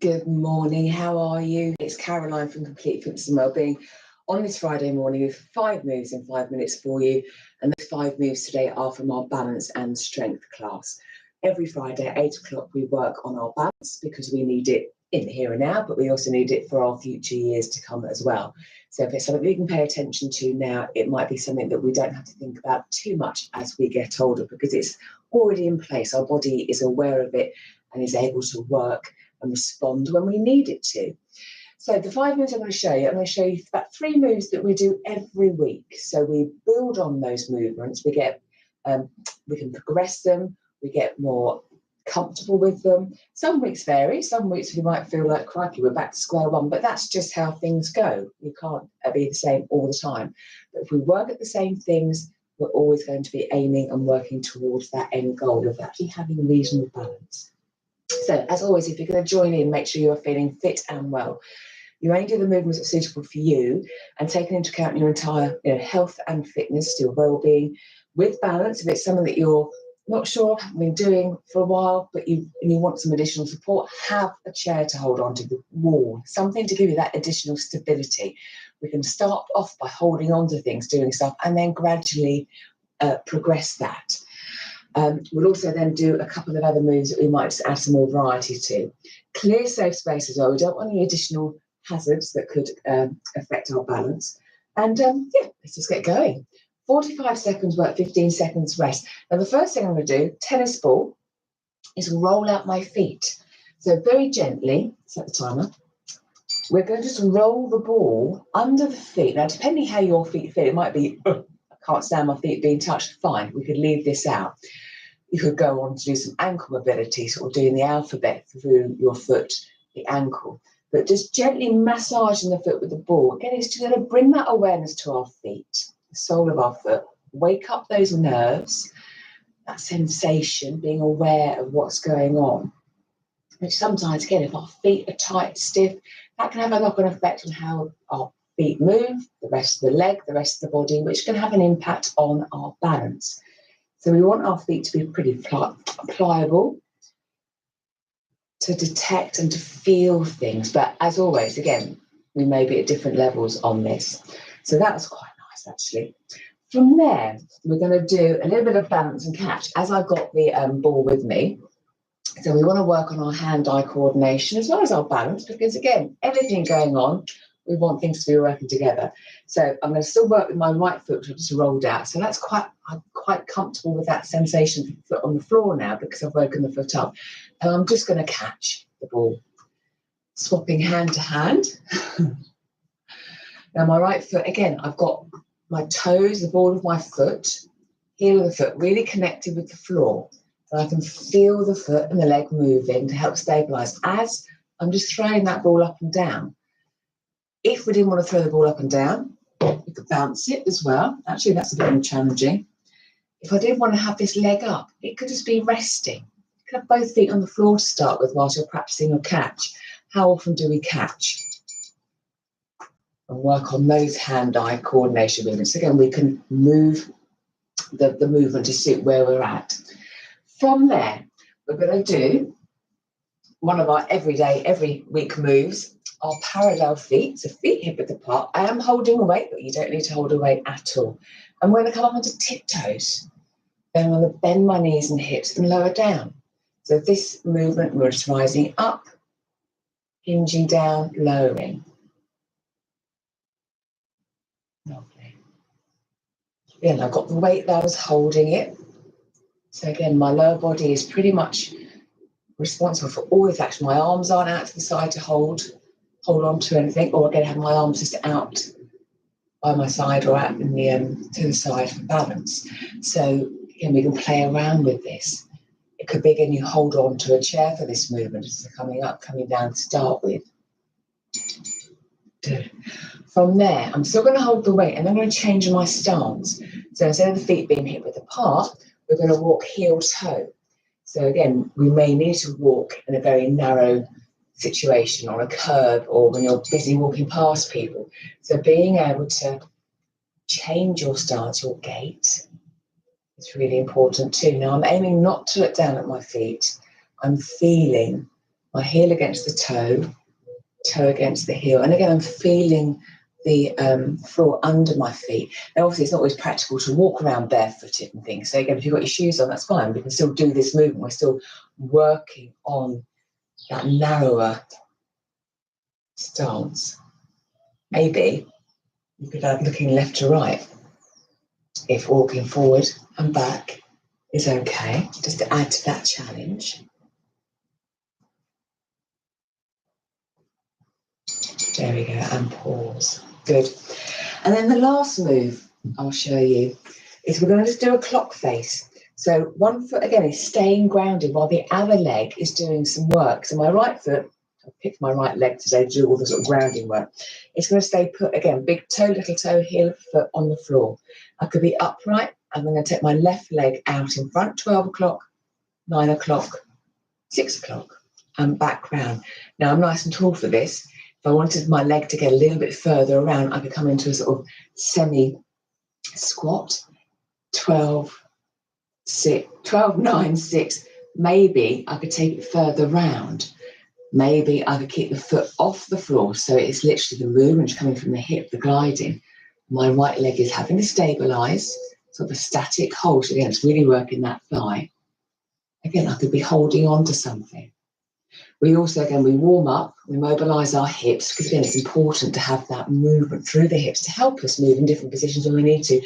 Good morning, how are you? It's Caroline from Complete Fitness and Wellbeing on this Friday morning with 5 moves in 5 minutes for you. And those 5 moves today are from our balance and strength class. Every Friday at 8 o'clock we work on our balance because we need it in the here and now, but we also need it for our future years to come as well. So if it's something we can pay attention to now, it might be something that we don't have to think about too much as we get older because it's already in place. Our body is aware of it and is able to work and respond when we need it to. So the 5 moves I'm going to show you about 3 moves that we do every week. So we build on those movements. We can progress them. We get more comfortable with them. Some weeks vary. Some weeks we might feel like, crikey, we're back to square one, but that's just how things go. You can't be the same all the time. But if we work at the same things, we're always going to be aiming and working towards that end goal of actually having reasonable balance. So, as always, if you're going to join in, make sure you are feeling fit and well. You only do the movements that are suitable for you and taking into account your entire health and fitness, your well-being, with balance. If it's something that you're not sure of, haven't been doing for a while, but you want some additional support, have a chair to hold on to, the wall, something to give you that additional stability. We can start off by holding on to things, doing stuff, and then gradually progress that. We'll also then do a couple of other moves that we might just add some more variety to. Clear safe space as well. We don't want any additional hazards that could affect our balance. And let's just get going. 45 seconds work, 15 seconds rest. Now the first thing I'm going to do, tennis ball, is roll out my feet. So very gently, set the timer. We're going to just roll the ball under the feet. Now depending how your feet feel, it might be, I can't stand my feet being touched. Fine, we could leave this out. You could go on to do some ankle mobility, sort of doing the alphabet through your foot, the ankle. But just gently massaging the foot with the ball. Again, it's just going to bring that awareness to our feet, the sole of our foot, wake up those nerves, that sensation, being aware of what's going on. Which sometimes, again, if our feet are tight, stiff, that can have a knock-on effect on how our feet move, the rest of the leg, the rest of the body, which can have an impact on our balance. So we want our feet to be pretty pliable, to detect and to feel things. But as always, again, we may be at different levels on this. So that was quite nice, actually. From there, we're going to do a little bit of balance and catch as I've got the ball with me. So we want to work on our hand-eye coordination as well as our balance, because again, everything going on, we want things to be working together. So I'm going to still work with my right foot, which I've just rolled out. So I'm quite comfortable with that sensation of the foot on the floor now because I've woken the foot up. And I'm just going to catch the ball, swapping hand to hand. Now my right foot, again, I've got my toes, the ball of my foot, heel of the foot, really connected with the floor. So I can feel the foot and the leg moving to help stabilise as I'm just throwing that ball up and down. If we didn't want to throw the ball up and down, we could bounce it as well. Actually, that's a bit more challenging. If I did want to have this leg up, it could just be resting. You could have both feet on the floor to start with whilst you're practicing your catch. How often do we catch? And work on those hand-eye coordination movements. Again, we can move the movement to suit where we're at. From there, we're going to do one of our every week moves. Our parallel feet, so feet hip width apart. I am holding a weight, but you don't need to hold a weight at all. I'm going to come up onto tiptoes. Then I'm going to bend my knees and hips and lower down. So this movement, we're just rising up, hinging down, lowering. Lovely. Again, I've got the weight that I was holding it. So again, my lower body is pretty much responsible for all this action. My arms aren't out to the side to hold on to anything, or again have my arms just out by my side or out in the to the side for balance. So again, we can play around with this. It could be again you hold on to a chair for this movement, just coming up, coming down to start with. From there, I'm still going to hold the weight and I'm going to change my stance. So instead of the feet being hip width apart, we're going to walk heel toe. So again, we may need to walk in a very narrow situation on a curb or when you're busy walking past people. So being able to change your stance, your gait, is really important too. Now I'm aiming not to look down at my feet. I'm feeling my heel against the toe, toe against the heel. And again, I'm feeling the floor under my feet. Now, obviously, it's not always practical to walk around barefooted and things. So again, if you've got your shoes on, that's fine. We can still do this movement. We're still working on that narrower stance. Maybe you could add looking left to right if walking forward and back is okay, just to add to that challenge. There we go, and pause. Good. And then the last move I'll show you is we're going to just do a clock face. So one foot, again, is staying grounded while the other leg is doing some work. So my right foot, I've picked my right leg today to do all the sort of grounding work. It's going to stay put, again, big toe, little toe, heel of foot on the floor. I could be upright. I'm going to take my left leg out in front, 12 o'clock, 9 o'clock, 6 o'clock, and back round. Now, I'm nice and tall for this. If I wanted my leg to get a little bit further around, I could come into a sort of semi-squat, 12, 6, 12, 9, 6. Maybe I could take it further round. Maybe I could keep the foot off the floor, so it's literally the movement coming from the hip, the gliding. My right leg is having to stabilise, sort of a static hold. Again, it's really working that thigh. Again, I could be holding on to something. We also, again, we warm up, we mobilise our hips, because again, it's important to have that movement through the hips to help us move in different positions when we need to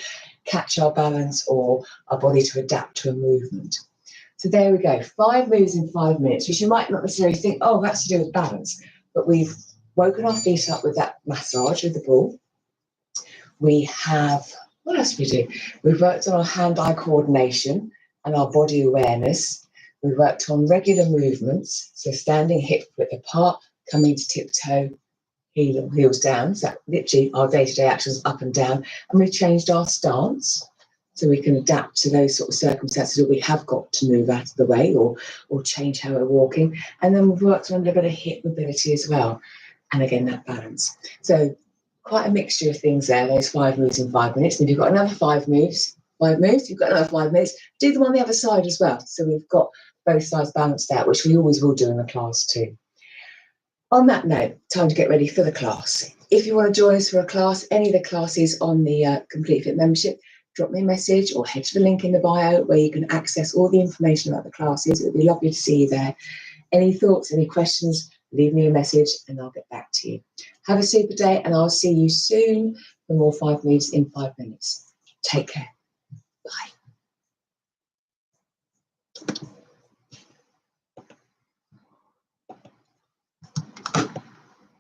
catch our balance or our body to adapt to a movement. So there we go, 5 moves in 5 minutes, which you might not necessarily think, oh, that's to do with balance, but we've woken our feet up with that massage with the ball. We have, what else do we do? We've worked on our hand-eye coordination and our body awareness. We worked on regular movements, so standing hip width apart, coming to tiptoe, heels down. So literally our day-to-day actions up and down. And we changed our stance so we can adapt to those sort of circumstances that we have got to move out of the way or change how we're walking. And then we've worked on a little bit of hip mobility as well. And again, that balance. So quite a mixture of things there, those 5 moves in 5 minutes. And if you've got another 5 moves, you've got another 5 minutes, do them on the other side as well. So we've got both sides balanced out, which we always will do in the class too. On that note, time to get ready for the class. If you want to join us for a class, any of the classes on the Complete Fit membership, drop me a message or head to the link in the bio where you can access all the information about the classes. It would be lovely to see you there. Any thoughts, any questions, leave me a message and I'll get back to you. Have a super day and I'll see you soon for more 5 moves in 5 minutes. Take care. Bye.